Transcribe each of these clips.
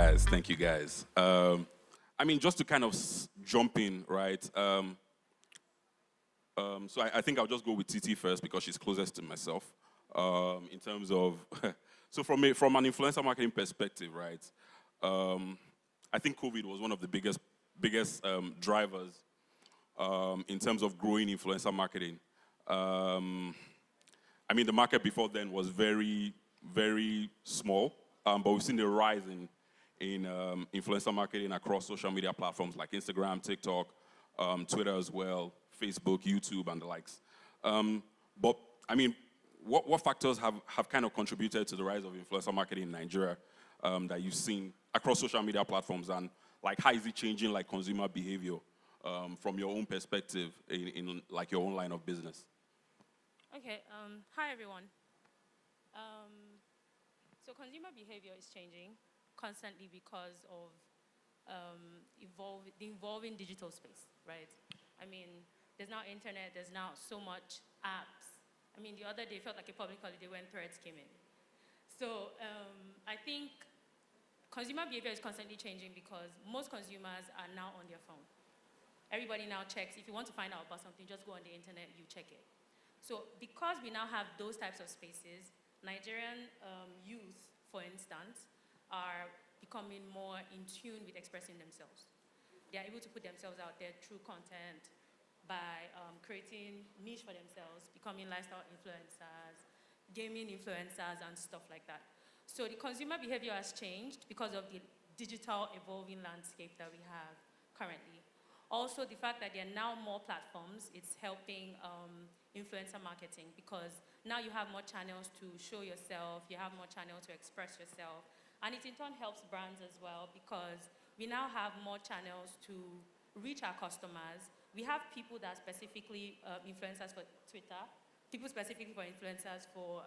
guys. Thank you, guys. I mean, just to kind of jump in, right? So I think I'll just go with Titi first because she's closest to myself. In terms of, so from an influencer marketing perspective, right? I think COVID was one of the biggest drivers in terms of growing influencer marketing. I mean, the market before then was very, very small, but we've seen the rise in influencer marketing across social media platforms like Instagram, TikTok, Twitter as well, Facebook, YouTube, and the likes. But I mean, what factors have kind of contributed to the rise of influencer marketing in Nigeria that you've seen across social media platforms, and like how is it changing like consumer behavior from your own perspective in like your own line of business? Okay. Hi everyone. So consumer behavior is changing constantly because of the evolving digital space, right? I mean, there's now internet, there's now so much apps. I mean, the other day felt like a public holiday when Threads came in. So I think consumer behavior is constantly changing because most consumers are now on their phone. Everybody now checks. If you want to find out about something, just go on the internet, you check it. So because we now have those types of spaces, Nigerian youth, for instance, are becoming more in tune with expressing themselves. They are able to put themselves out there through content by creating niche for themselves, becoming lifestyle influencers, gaming influencers, and stuff like that. So the consumer behavior has changed because of the digital evolving landscape that we have currently. Also, the fact that there are now more platforms, it's helping influencer marketing because now you have more channels to show yourself, you have more channels to express yourself, and it in turn helps brands as well because we now have more channels to reach our customers. We have people that are specifically influencers for Twitter, people specifically for influencers for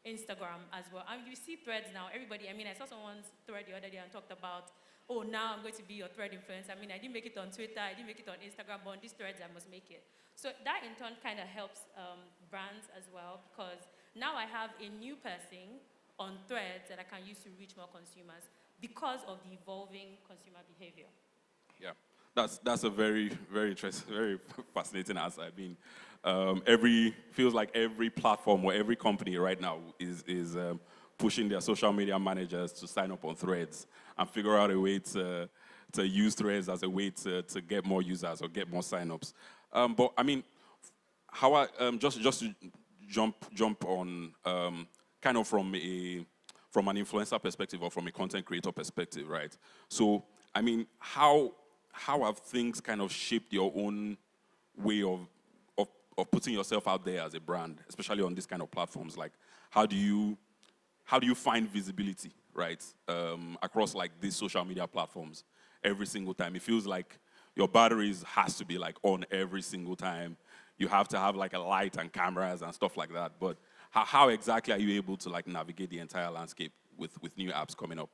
Instagram as well. And you see Threads now, everybody, I mean, I saw someone's thread the other day and talked about, oh, now I'm going to be your Thread influencer. I mean, I didn't make it on Twitter, I didn't make it on Instagram, but on these Threads, I must make it. So that in turn kind of helps brands as well because now I have a new person on Threads that I can use to reach more consumers because of the evolving consumer behavior. Yeah, that's a very, very interesting, very fascinating answer. I mean, feels like every platform or every company right now is pushing their social media managers to sign up on Threads and figure out a way to use Threads as a way to get more users or get more signups. But I mean, how just to jump on kind of from an influencer perspective or from a content creator perspective, right? So I mean, how have things kind of shaped your own way of putting yourself out there as a brand, especially on these kind of platforms? Like, how do you find visibility, right, across like these social media platforms every single time? It feels like your batteries has to be like on every single time. You have to have like a light and cameras and stuff like that. But how exactly are you able to like navigate the entire landscape with new apps coming up?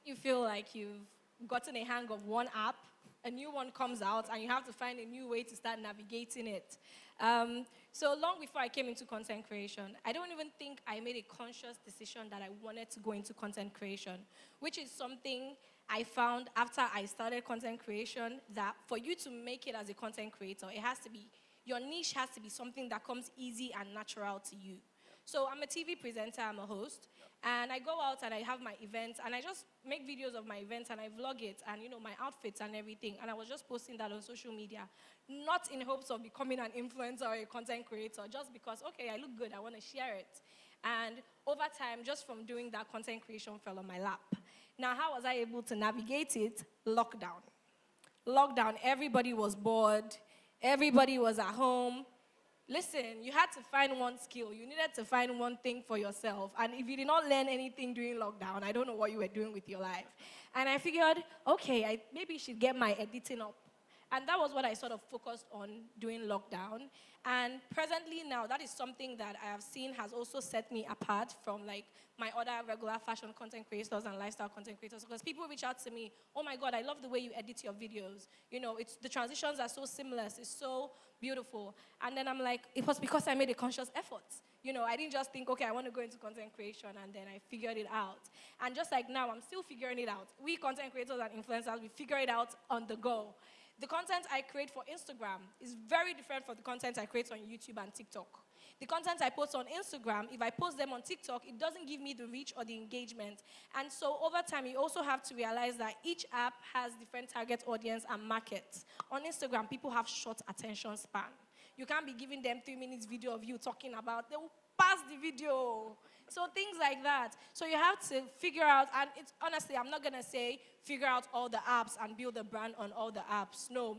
You feel like you've gotten a hang of one app, a new one comes out, and you have to find a new way to start navigating it. So long before I came into content creation, I don't even think I made a conscious decision that I wanted to go into content creation, which is something I found after I started content creation, that for you to make it as a content creator, your niche has to be something that comes easy and natural to you. So I'm a TV presenter, I'm a host, and I go out and I have my events, and I just make videos of my events, and I vlog it, and my outfits and everything, and I was just posting that on social media, not in hopes of becoming an influencer or a content creator, just because, okay, I look good, I want to share it. And over time, just from doing that, content creation fell on my lap. Now, how was I able to navigate it? Lockdown. Lockdown, everybody was bored, everybody was at home. Listen, you had to find one skill. You needed to find one thing for yourself. And if you did not learn anything during lockdown, I don't know what you were doing with your life. And I figured, okay, I maybe should get my editing up. And that was what I sort of focused on during lockdown. And presently now, that is something that I have seen has also set me apart from like my other regular fashion content creators and lifestyle content creators, because people reach out to me, oh my God, I love the way you edit your videos. The transitions are so seamless, it's so beautiful. And then I'm like, it was because I made a conscious effort. I didn't just think, okay, I want to go into content creation and then I figured it out. And just like now, I'm still figuring it out. We content creators and influencers, we figure it out on the go. The content I create for Instagram is very different from the content I create on YouTube and TikTok. The content I post on Instagram, if I post them on TikTok, it doesn't give me the reach or the engagement. And so over time, you also have to realize that each app has different target audience and markets. On Instagram, people have short attention span. You can't be giving them 3 minutes video of you talking about, they will pass the video. So things like that. So you have to figure out, and it's honestly, I'm not going to say figure out all the apps and build a brand on all the apps. No,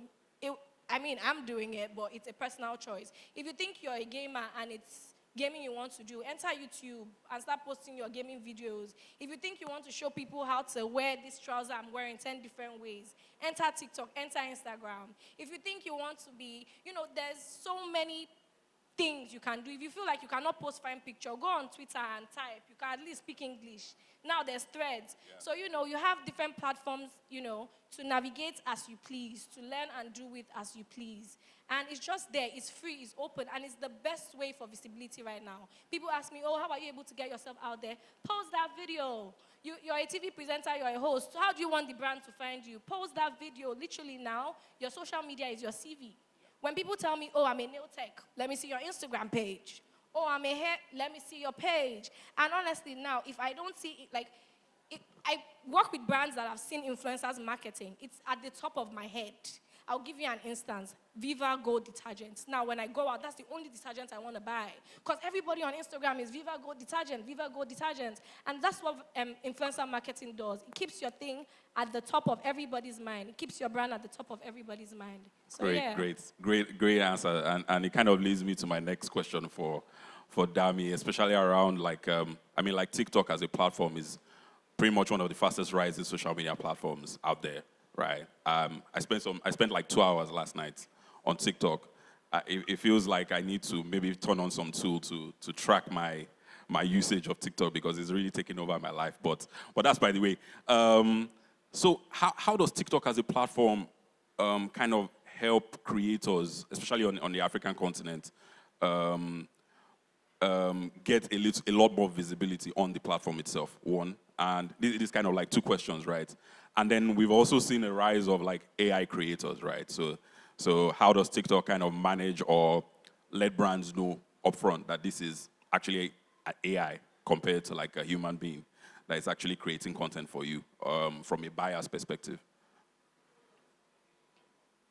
I'm doing it, but it's a personal choice. If you think you're a gamer and it's gaming you want to do, enter YouTube and start posting your gaming videos. If you think you want to show people how to wear this trouser I'm wearing 10 different ways, enter TikTok, enter Instagram. If you think you want to be, there's so many things you can do. If you feel like you cannot post fine picture, go on Twitter and type. You can at least speak English. Now there's threads. Yeah. So, you have different platforms, to navigate as you please, to learn and do it as you please. And it's just there. It's free. It's open. And it's the best way for visibility right now. People ask me, how are you able to get yourself out there? Post that video. You're a TV presenter. You're a host. So how do you want the brand to find you? Post that video. Literally now, your social media is your CV. When people tell me, I'm a nail tech, let me see your Instagram page. I'm a hair, let me see your page. And honestly now, if I don't see it, I work with brands that have seen influencers marketing. It's at the top of my head. I'll give you an instance. Viva Gold detergent. Now, when I go out, that's the only detergent I want to buy. Because everybody on Instagram is Viva Gold detergent, Viva Gold detergent. And that's what influencer marketing does. It keeps your thing at the top of everybody's mind. It keeps your brand at the top of everybody's mind. So, Great answer. And it kind of leads me to my next question for Dami, especially around like TikTok as a platform is pretty much one of the fastest rising social media platforms out there. Right. I spent like 2 hours last night on TikTok. It feels like I need to maybe turn on some tool to track my usage of TikTok because it's really taking over my life. But that's by the way. So how does TikTok as a platform kind of help creators, especially on the African continent, get a lot more visibility on the platform itself? One, and this is kind of like two questions, right? And then we've also seen a rise of like AI creators, right? So how does TikTok kind of manage or let brands know upfront that this is actually an AI compared to like a human being that is actually creating content for you from a buyer's perspective?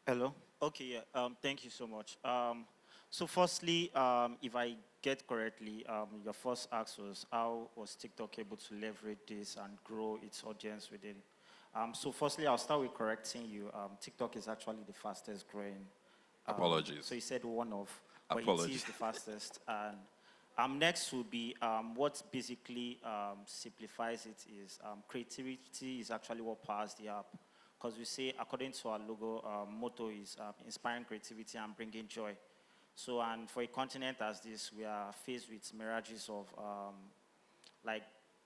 Hello. Okay. Yeah. Thank you so much. So firstly, if I get correctly, your first ask was how was TikTok able to leverage this and grow its audience within? So firstly, I'll start with correcting you. TikTok is actually the fastest growing. Apologies. So you said one of, but Apologies. it is the fastest. And next will be what basically simplifies it is creativity is actually what powers the app. Because we say, according to our logo, motto is inspiring creativity and bringing joy. So, and for a continent as this, we are faced with mirages of like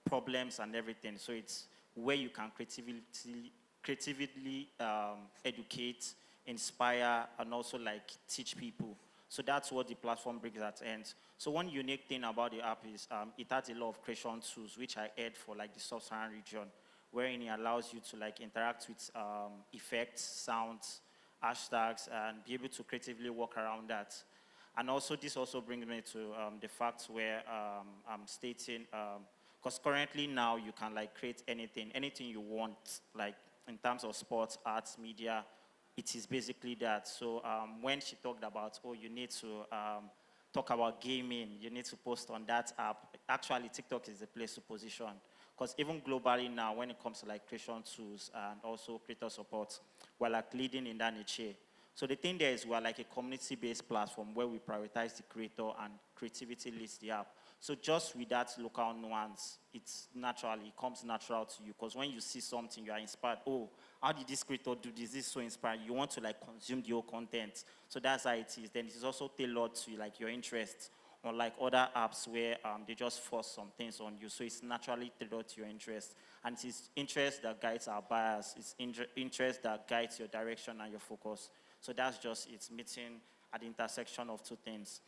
problems and everything. So it's where you can creatively educate, inspire, and also like teach people. So that's what the platform brings at end. So one unique thing about the app is it has a lot of creation tools, which I add for like the sub-Saharan region, wherein it allows you to like interact with effects, sounds, hashtags, and be able to creatively work around that. And also this also brings me to the fact where I'm stating, because currently now you can like create anything you want, like in terms of sports, arts, media, it is basically that. So when she talked about, you need to talk about gaming, you need to post on that app, actually TikTok is the place to position. Because even globally now, when it comes to like creation tools and also creator support, we're like leading in that niche. So the thing there is we're like a community-based platform where we prioritize the creator and creativity leads the app. So just with that local nuance, it comes natural to you. Because when you see something, you are inspired. How did this creator do this? This is so inspiring. You want to like consume the whole content. So that's how it is. Then it is also tailored to like your interests. Unlike other apps where they just force some things on you. So it's naturally tailored to your interest. And it's interest that guides our buyers. It's interest that guides your direction and your focus. So that's just, it's meeting at the intersection of two things.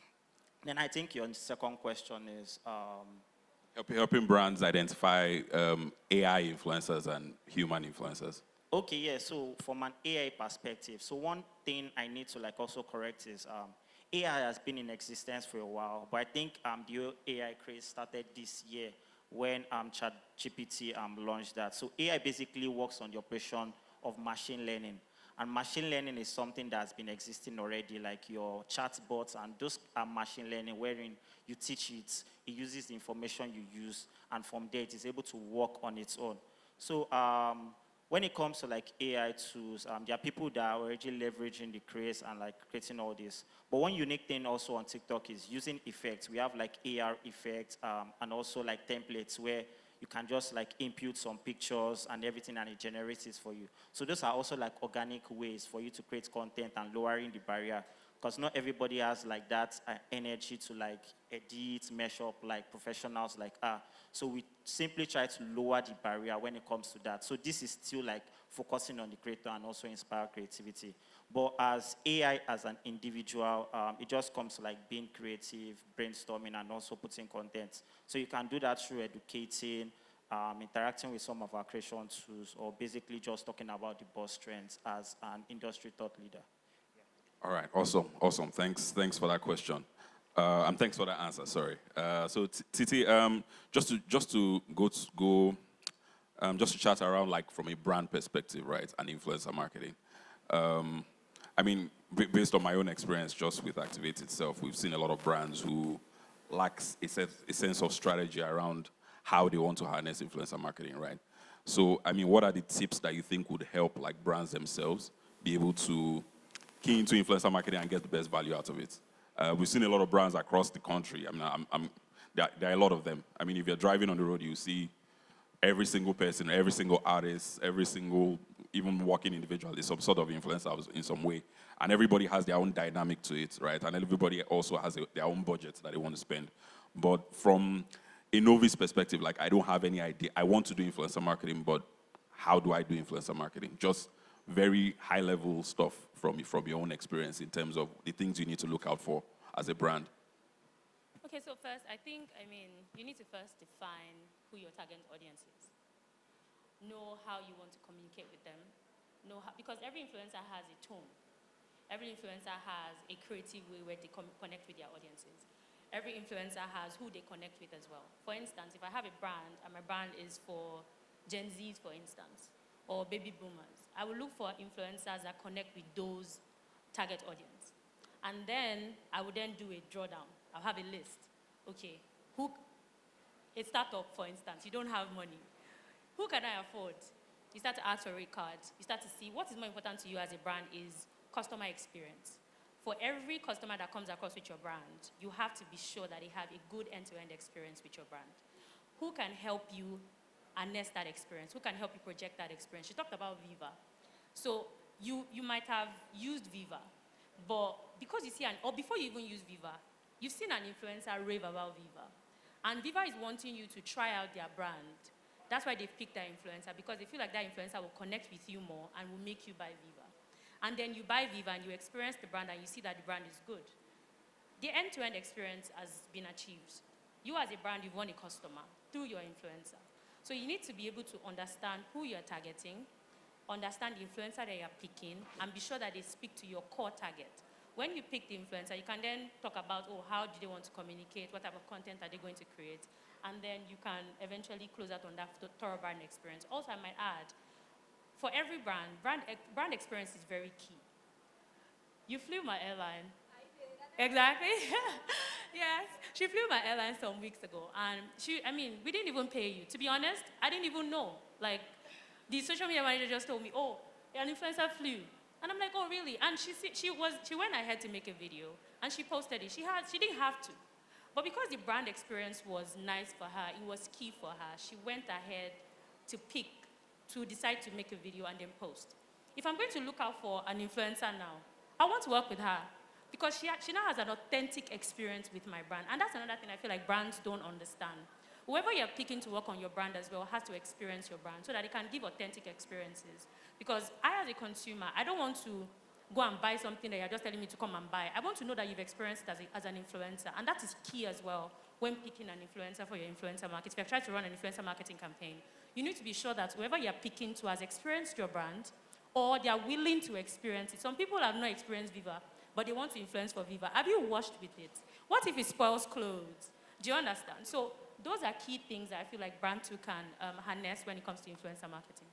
Then I think your second question is, Helping brands identify AI influencers and human influencers. okay, yeah, so from an AI perspective, so one thing I need to like also correct is AI has been in existence for a while, but I think the whole AI craze started this year when ChatGPT launched that. So AI basically works on the operation of machine learning. And machine learning is something that's been existing already, like your chatbots, and those are machine learning, wherein you teach it, it uses the information you use, and from there it is able to work on its own. So when it comes to like AI tools, there are people that are already leveraging the craze and like creating all this. But one unique thing also on TikTok is using effects. We have like AR effects and also like templates where you can just like input some pictures and everything and it generates it for you. So those are also like organic ways for you to create content and lowering the barrier, because not everybody has like that energy to like edit, mesh up like professionals like are. So we simply try to lower the barrier when it comes to that. So this is still like focusing on the creator and also inspire creativity. But as AI as an individual, it just comes to like being creative, brainstorming, and also putting content. So you can do that through educating, interacting with some of our creation tools, or basically just talking about the boss trends as an industry thought leader. All right, awesome. Thanks for that question. And thanks for that answer, sorry. So Titi, just to chat around like from a brand perspective, right, and influencer marketing. I mean, based on my own experience just with Activate itself, we've seen a lot of brands who lack a sense of strategy around how they want to harness influencer marketing, right? So, I mean, what are the tips that you think would help like brands themselves be able to key into influencer marketing and get the best value out of it? We've seen a lot of brands across the country. I mean, there are a lot of them. I mean, if you're driving on the road, you see every single person, every single artist, every single even working individual is some sort of influencer in some way. And everybody has their own dynamic to it, right? And everybody also has their own budget that they want to spend. But from a novice perspective, like I don't have any idea. I want to do influencer marketing, but how do I do influencer marketing? Just very high level stuff from your own experience in terms of the things you need to look out for as a brand. Okay, so first, you need to first define who your target audience is. Know how you want to communicate with them. Because every influencer has a tone. Every influencer has a creative way where they connect with their audiences. Every influencer has who they connect with as well. For instance, if I have a brand and my brand is for Gen Zs, for instance, or baby boomers, I will look for influencers that connect with those target audience. And then I will then do a drawdown. I'll have a list. Okay, a startup, for instance, you don't have money. Who can I afford? You start to ask for rate cards. You start to see what is more important to you as a brand is customer experience. For every customer that comes across with your brand, you have to be sure that they have a good end-to-end experience with your brand. Who can help you harness that experience? Who can help you project that experience? She talked about Viva. So you might have used Viva, but because you see or before you even use Viva, you've seen an influencer rave about Viva. And Viva is wanting you to try out their brand. That's why they've picked that influencer, because they feel like that influencer will connect with you more and will make you buy Viva. And then you buy Viva and you experience the brand and you see that the brand is good. The end-to-end experience has been achieved. You as a brand, you've won a customer through your influencer. So you need to be able to understand who you're targeting, understand the influencer that you're picking, and be sure that they speak to your core target. When you pick the influencer, you can then talk about, how do they want to communicate? What type of content are they going to create? And then you can eventually close out on that thorough brand experience. Also, I might add, for every brand experience is very key. You flew my airline. I did. Exactly. Yes. She flew my airline some weeks ago. And we didn't even pay you. To be honest, I didn't even know. Like, the social media manager just told me, an influencer flew. And I'm like, oh, really? And she went ahead to make a video. And she posted it. She didn't have to. But because the brand experience was nice for her, it was key for her, she went ahead to decide to make a video and then post. If I'm going to look out for an influencer now, I want to work with her because she now has an authentic experience with my brand. And that's another thing I feel like brands don't understand. Whoever you're picking to work on your brand as well has to experience your brand so that they can give authentic experiences. Because I, as a consumer, I don't want to go and buy something that you're just telling me to come and buy. I want to know that you've experienced it as an influencer. And that is key as well when picking an influencer for your influencer market. If you're trying to run an influencer marketing campaign, you need to be sure that whoever you're picking to has experienced your brand or they are willing to experience it. Some people have not experienced Viva, but they want to influence for Viva. Have you washed with it? What if it spoils clothes? Do you understand? So those are key things that I feel like brand too can harness when it comes to influencer marketing.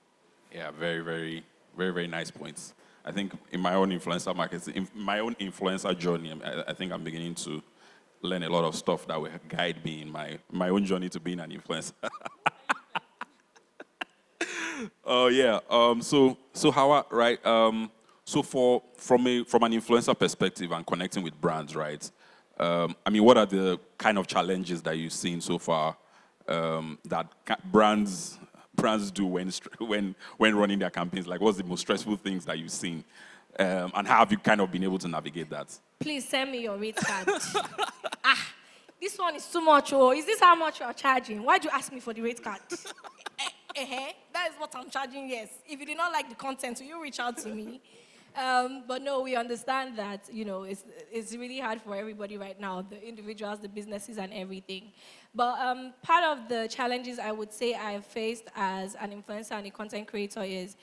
Yeah, very, very, very, very nice points. I think in my own influencer marketing, in my own influencer journey, I think I'm beginning to learn a lot of stuff that will guide me in my own journey to being an influencer. Oh yeah. So Hawa, right? So from an influencer perspective and connecting with brands, right? I mean, what are the kind of challenges that you've seen so far that brands do when running their campaigns? Like, what's the most stressful things that you've seen, and how have you kind of been able to navigate that? Please send me your rate card. This one is too much. Oh, is this how much you are charging? Why'd you ask me for the rate card? That is what I'm charging, yes. If you did not like the content, will you reach out to me? But no, we understand that, it's really hard for everybody right now, the individuals, the businesses, and everything. But part of the challenges I would say I've faced as an influencer and a content creator is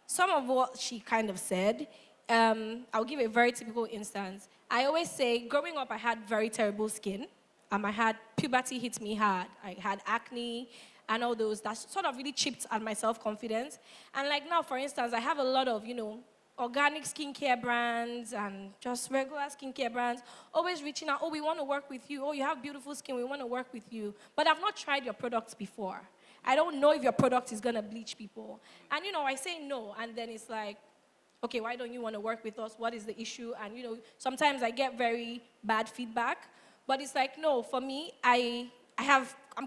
some of what she kind of said. I'll give a very typical instance. I always say, growing up, I had very terrible skin. I had puberty hit me hard. I had acne and all those. That sort of really chipped at my self-confidence. And like now, for instance, I have a lot of, organic skincare brands and just regular skincare brands always reaching out, oh, we want to work with you. Oh, you have beautiful skin, we want to work with you. But I've not tried your products before. I don't know if your product is going to bleach people. And, I say no. And then it's like, okay, why don't you want to work with us? What is the issue? And, sometimes I get very bad feedback. But it's like, no, for me, I'm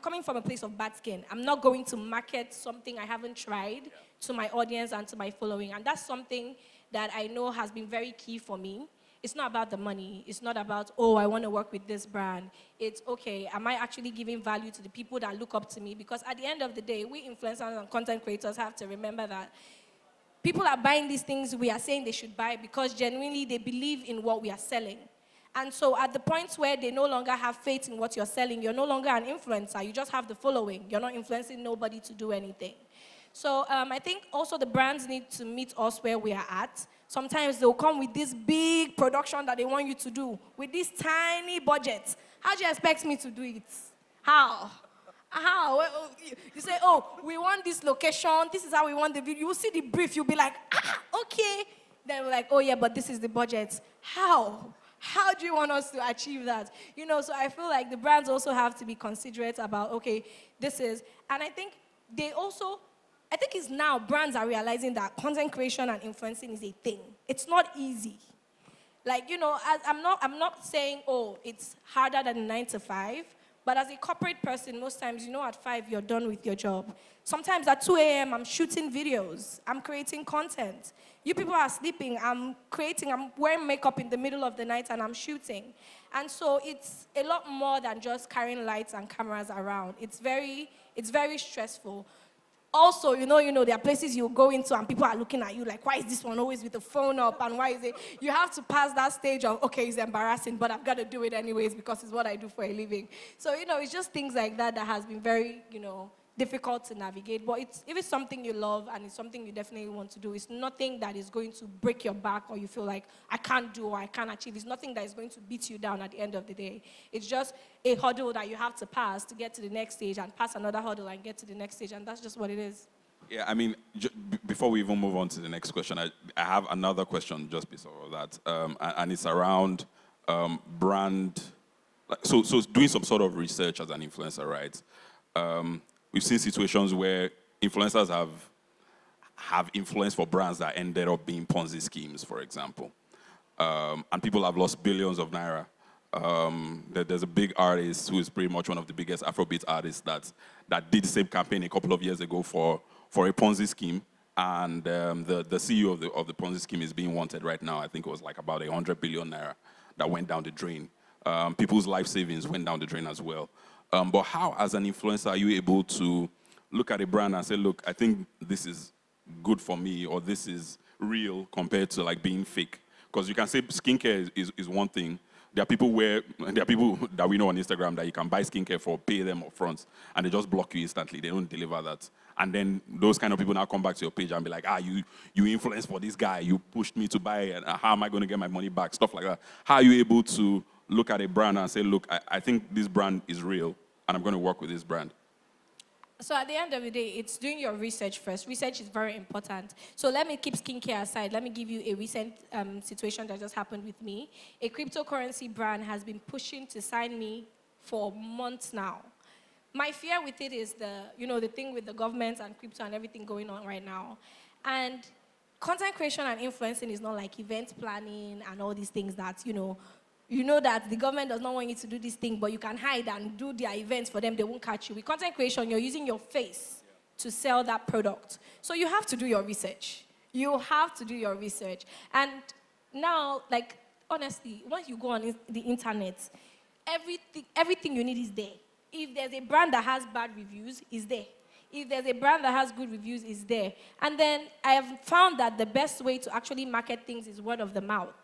coming from a place of bad skin. I'm not going to market something I haven't tried to my audience and to my following. And that's something that I know has been very key for me. It's not about the money. It's not about, oh, I want to work with this brand. It's, okay, am I actually giving value to the people that look up to me? Because at the end of the day, we influencers and content creators have to remember that people are buying these things we are saying they should buy because genuinely they believe in what we are selling. And so at the point where they no longer have faith in what you're selling, you're no longer an influencer. You just have the following. You're not influencing nobody to do anything. So I think also the brands need to meet us where we are at. Sometimes they'll come with this big production that they want you to do with this tiny budget. How do you expect me to do it? How? You say, oh, we want this location. This is how we want the video. You will see the brief. You'll be like, okay. Then we're like, oh, yeah, but this is the budget. How? How do you want us to achieve that? So I feel like the brands also have to be considerate about, okay, this is, and I think it's now brands are realizing that content creation and influencing is a thing. It's not easy. Like, I'm not saying, oh, it's harder than 9 to 5, but as a corporate person, most times, at 5, you're done with your job. Sometimes at 2 a.m., I'm shooting videos. I'm creating content. You people are sleeping. I'm wearing makeup in the middle of the night, and I'm shooting. And so it's a lot more than just carrying lights and cameras around. It's very stressful. Also, there are places you go into and people are looking at you like, why is this one always with the phone up? And why is it? You have to pass that stage of, okay, it's embarrassing, but I've got to do it anyways because it's what I do for a living. So, it's just things like that has been very, difficult to navigate. But if it's something you love and it's something you definitely want to do, it's nothing that is going to break your back or you feel like, I can't do or I can't achieve. It's nothing that is going to beat you down at the end of the day. It's just a hurdle that you have to pass to get to the next stage and pass another hurdle and get to the next stage. And that's just what it is. Yeah, I mean, before we even move on to the next question, I have another question just because of that. And it's around brand. So doing some sort of research as an influencer, right? We've seen situations where influencers have influence for brands that ended up being Ponzi schemes, for example. And people have lost billions of naira. There's a big artist who is pretty much one of the biggest Afrobeat artists that did the same campaign a couple of years ago for a Ponzi scheme. And the CEO of the Ponzi scheme is being wanted right now. I think it was like about 100 billion naira that went down the drain. People's life savings went down the drain as well. But how, as an influencer, are you able to look at a brand and say, look, I think this is good for me, or this is real compared to like being fake? Because you can say skincare is one thing. There are people that we know on Instagram that you can buy skincare for, pay them up front, and they just block you instantly. They don't deliver that. And then those kind of people now come back to your page and be like, you influenced for this guy, you pushed me to buy it, and how am I going to get my money back? Stuff like that. How are you able to look at a brand and say, look, I think this brand is real, and I'm going to work with this brand? So at the end of the day, it's doing your research first. Research is very important. So let me keep skincare aside. Let me give you a recent situation that just happened with me. A cryptocurrency brand has been pushing to sign me for months now. My fear with it is the thing with the government and crypto and everything going on right now. And content creation and influencing is not like event planning and all these things that, you know that the government does not want you to do this thing, but you can hide and do their events for them. They won't catch you. With content creation, you're using your face to sell that product. So you have to do your research. You have to do your research. And now, like, honestly, once you go on the internet, everything you need is there. If there's a brand that has bad reviews, it's there. If there's a brand that has good reviews, it's there. And then I have found that the best way to actually market things is word of the mouth.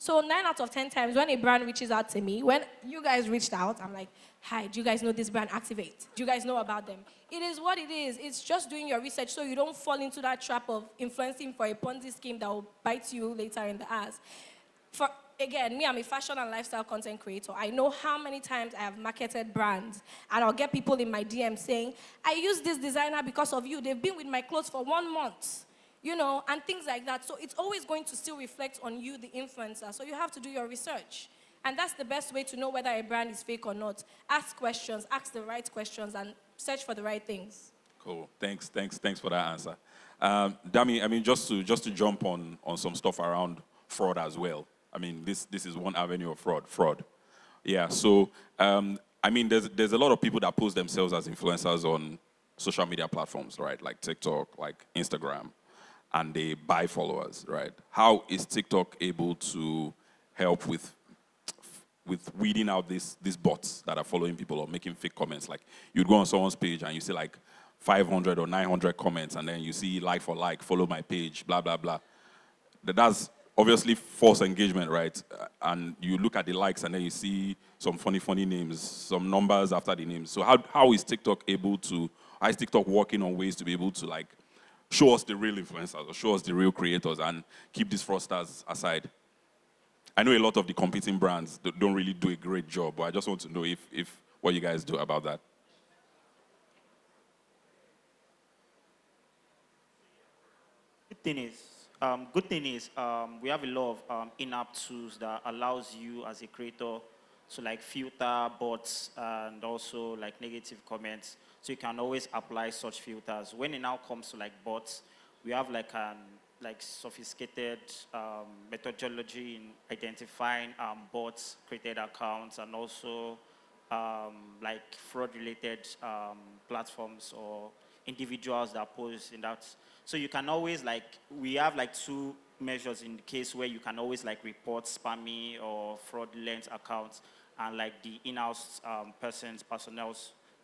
So 9 out of 10 times when a brand reaches out to me, when you guys reached out, I'm like, hi, do you guys know this brand, Activate? Do you guys know about them? It is what it is. It's just doing your research so you don't fall into that trap of influencing for a Ponzi scheme that will bite you later in the ass. Again, me, I'm a fashion and lifestyle content creator. I know how many times I have marketed brands, and I'll get people in my DM saying, I use this designer because of you. They've been with my clothes for 1 month. And things like that. So it's always going to still reflect on you, the influencer. So you have to do your research. And that's the best way to know whether a brand is fake or not. Ask questions, ask the right questions, and search for the right things. Cool. Thanks for that answer. Dami, just to jump on some stuff around fraud as well. This is one avenue of fraud. Yeah, so, there's a lot of people that post themselves as influencers on social media platforms, right? Like TikTok, like Instagram. And they buy followers, right? How is TikTok able to help with weeding out these bots that are following people or making fake comments? Like, you'd go on someone's page and you see like 500 or 900 comments, and then you see like for like, follow my page, blah, blah, blah. That's obviously false engagement, right? And you look at the likes and then you see some funny names, some numbers after the names. So how is TikTok working on ways to be able to like show us the real influencers or show us the real creators and keep these fraudsters aside? I know a lot of the competing brands don't really do a great job, but I just want to know if what you guys do about that. Good thing is we have a lot of in-app tools that allows you as a creator to like filter bots and also like negative comments. So you can always apply such filters. When it now comes to like bots, we have like sophisticated methodology in identifying bots, created accounts, and also like fraud-related platforms or individuals that post in that. So you can always we have like 2 measures in the case where you can always like report spammy or fraudulent accounts, and like the in-house personnel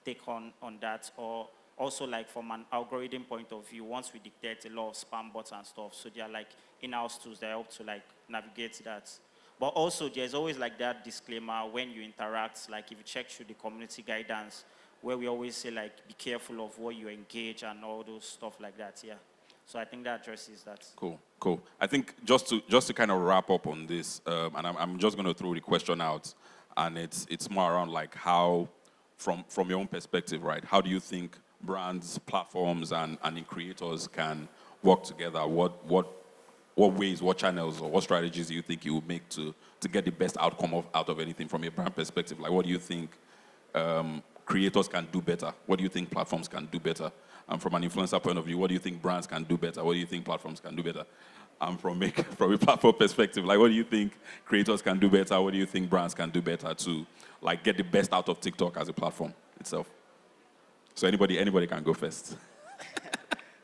take on that, or also like from an algorithm point of view, once we detect a lot of spam bots and stuff, so there are like in-house tools that help to like navigate that. But also there's always like that disclaimer when you interact, like if you check through the community guidance, where we always say like be careful of what you engage and all those stuff like that. Yeah. So I think that addresses that. Cool. I think just to kind of wrap up on this, and I'm just going to throw the question out, and it's more around like how, from your own perspective, right? How do you think brands, platforms, and creators can work together? What ways, what channels, or what strategies do you think you would make to get the best outcome out of anything from a brand perspective? Like, what do you think creators can do better? What do you think platforms can do better? And from an influencer point of view, what do you think brands can do better? What do you think platforms can do better? And from a platform perspective, like, what do you think creators can do better? What do you think brands can do better to like get the best out of TikTok as a platform itself? So anybody can go first.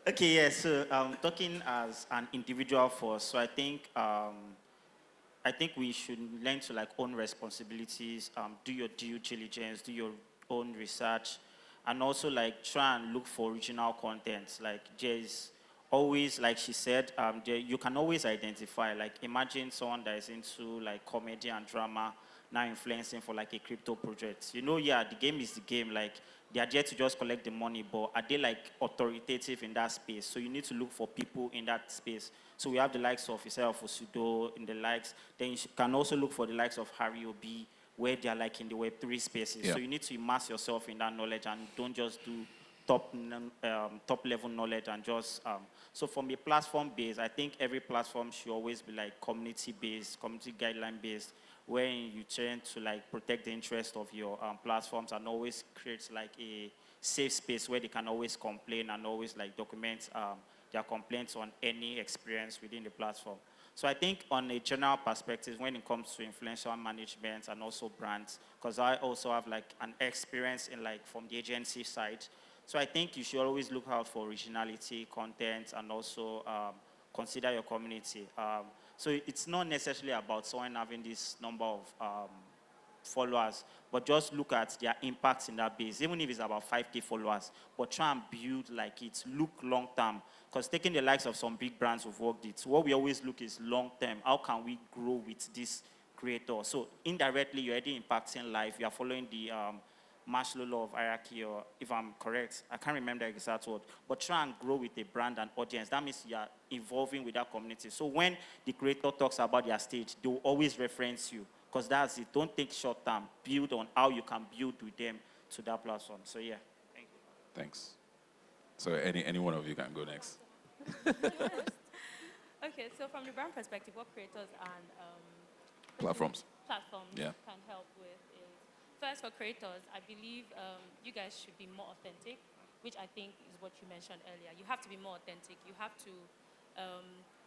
Okay, yeah. So talking as an individual first, so I think we should learn to like own responsibilities, do your due diligence, do your own research, and also like try and look for original content. Like there's always, like she said, you can always identify, like imagine someone that is into like comedy and drama now influencing for like a crypto project. You know, yeah, the game is the game. Like they are there to just collect the money, but are they like authoritative in that space? So you need to look for people in that space. So we have the likes of yourself, Osudo, in the likes. Then you can also look for the likes of Harry Obi, where they are like in the Web3 spaces. Yeah. So you need to immerse yourself in that knowledge and don't just do top level knowledge and just so from a platform base, I think every platform should always be like community based, community guideline based, where you tend to like protect the interest of your platforms and always create like a safe space where they can always complain and always like document their complaints on any experience within the platform. So I think on a general perspective, when it comes to influencer management and also brands, because I also have like an experience in like from the agency side. So I think you should always look out for originality, content, and also consider your community. So it's not necessarily about someone having this number of followers, but just look at their impact in that base, even if it's about 5K followers, but try and build like it, look long term. Because taking the likes of some big brands who've worked it, what we always look is long term. How can we grow with this creator? So indirectly, you're already impacting life. You are following the Maslow law of hierarchy, or if I'm correct, I can't remember the exact word, but try and grow with a brand and audience. That means you are evolving with that community. So when the creator talks about their stage, they will always reference you, because that's it. Don't think short term. Build on how you can build with them to that platform. So yeah, thank you. Thanks. So any one of you can go next. Okay, so from the brand perspective, what creators and Platforms. can help with is, first, for creators, I believe you guys should be more authentic, which I think is what you mentioned earlier. You have to be more authentic. You have to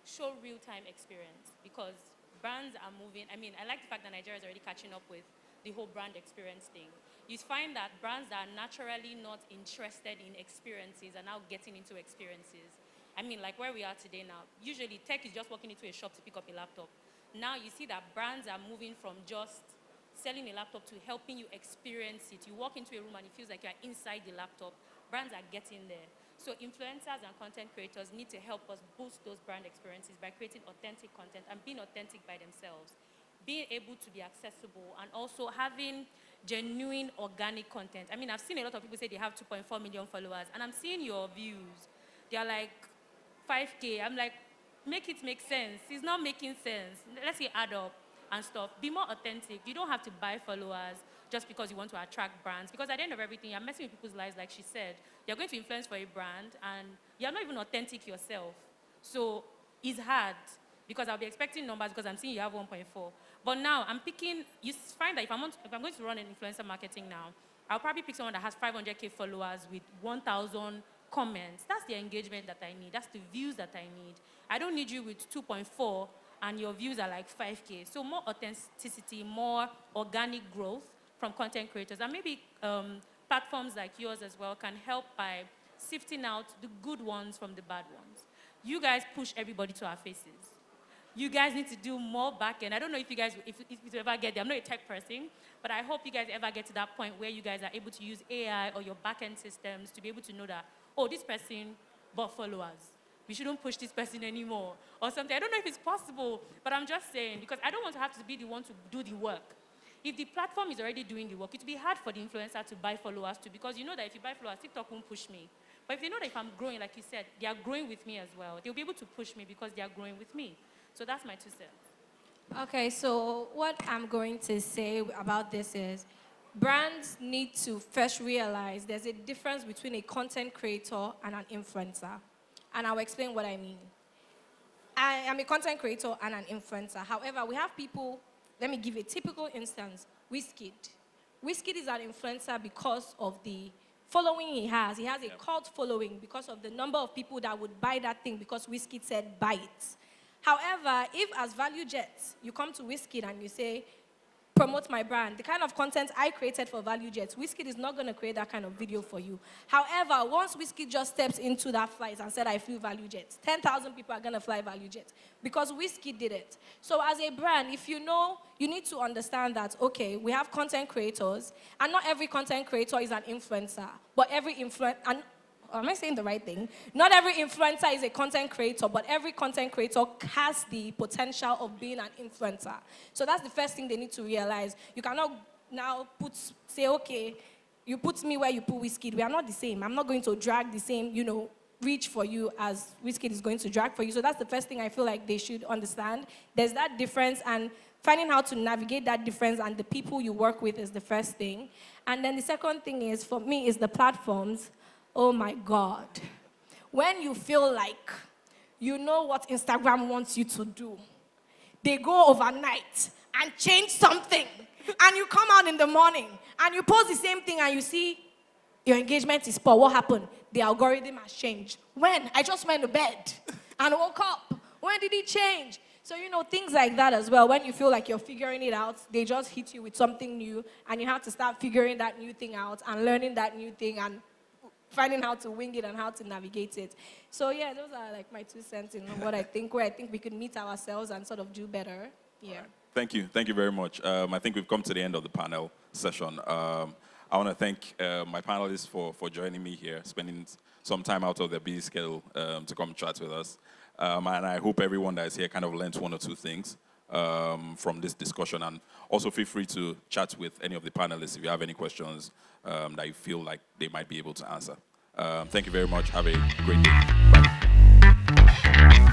show real-time experience, because brands are moving. I mean, I like the fact that Nigeria is already catching up with the whole brand experience thing. You find that brands that are naturally not interested in experiences are now getting into experiences. I mean, like where we are today now, usually tech is just walking into a shop to pick up a laptop. Now you see that brands are moving from just selling a laptop to helping you experience it. You walk into a room and it feels like you're inside the laptop. Brands are getting there. So influencers and content creators need to help us boost those brand experiences by creating authentic content and being authentic by themselves, being able to be accessible, and also having genuine organic content. I mean, I've seen a lot of people say they have 2.4 million followers, and I'm seeing your views. They're like 5K. I'm like, make it make sense. It's not making sense. Let's say add up and stuff. Be more authentic. You don't have to buy followers just because you want to attract brands, because at the end of everything, you're messing with people's lives, like she said. You're going to influence for a brand, and you're not even authentic yourself. So it's hard, because I'll be expecting numbers because I'm seeing you have 1.4. But now I'm picking, you find that if I'm going to run an influencer marketing now, I'll probably pick someone that has 500K followers with 1,000 comments. That's the engagement that I need. That's the views that I need. I don't need you with 2.4 and your views are like 5K. So more authenticity, more organic growth from content creators. And maybe platforms like yours as well can help by sifting out the good ones from the bad ones. You guys push everybody to our faces. You guys need to do more back-end. I don't know if you guys, if you ever get there. I'm not a tech person, but I hope you guys ever get to that point where you guys are able to use AI or your back-end systems to be able to know that, oh, this person bought followers. We shouldn't push this person anymore or something. I don't know if it's possible, but I'm just saying, because I don't want to have to be the one to do the work. If the platform is already doing the work, it will be hard for the influencer to buy followers too, because you know that if you buy followers, TikTok won't push me. But if they know that if I'm growing, like you said, they are growing with me as well, they'll be able to push me because they are growing with me. So that's my 2 cents. Okay, so what I'm going to say about this is brands need to first realize there's a difference between a content creator and an influencer. And I'll explain what I mean. I am a content creator and an influencer. However, we have people, let me give a typical instance, Wizkid. Wizkid is an influencer because of the following he has. He has a cult following because of the number of people that would buy that thing because Wizkid said buy it. However, if as Value Jets, you come to Wizkid and you say, promote my brand, the kind of content I created for Value Jets, Wizkid is not going to create that kind of video for you. However, once Wizkid just steps into that flight and said, I flew Value Jets, 10,000 people are going to fly Value Jets because Wizkid did it. So as a brand, if you know, you need to understand that, okay, we have content creators, and not every content creator is an influencer, but every influencer, am I saying the right thing? Not every influencer is a content creator, but every content creator has the potential of being an influencer. So that's the first thing they need to realize. You cannot now say, okay, you put me where you put Wizkid. We are not the same. I'm not going to drag the same, reach for you as Wizkid is going to drag for you. So that's the first thing I feel like they should understand. There's that difference, and finding how to navigate that difference and the people you work with is the first thing. And then the second thing is, for me, is the platforms. Oh my God. When you feel like you know what Instagram wants you to do, they go overnight and change something. And you come out in the morning and you post the same thing and you see your engagement is poor. What happened? The algorithm has changed. When? I just went to bed and woke up. When did it change? So, things like that as well. When you feel like you're figuring it out, they just hit you with something new and you have to start figuring that new thing out and learning that new thing and finding how to wing it and how to navigate it. So, yeah, those are like my 2 cents in where I think we could meet ourselves and sort of do better. Yeah. Thank you. Thank you very much. I think we've come to the end of the panel session. I want to thank my panelists for joining me here, spending some time out of their busy schedule to come chat with us. And I hope everyone that is here kind of learned 1 or 2 things from this discussion. And also feel free to chat with any of the panelists if you have any questions that you feel like they might be able to answer. Thank you very much. Have a great day. Bye.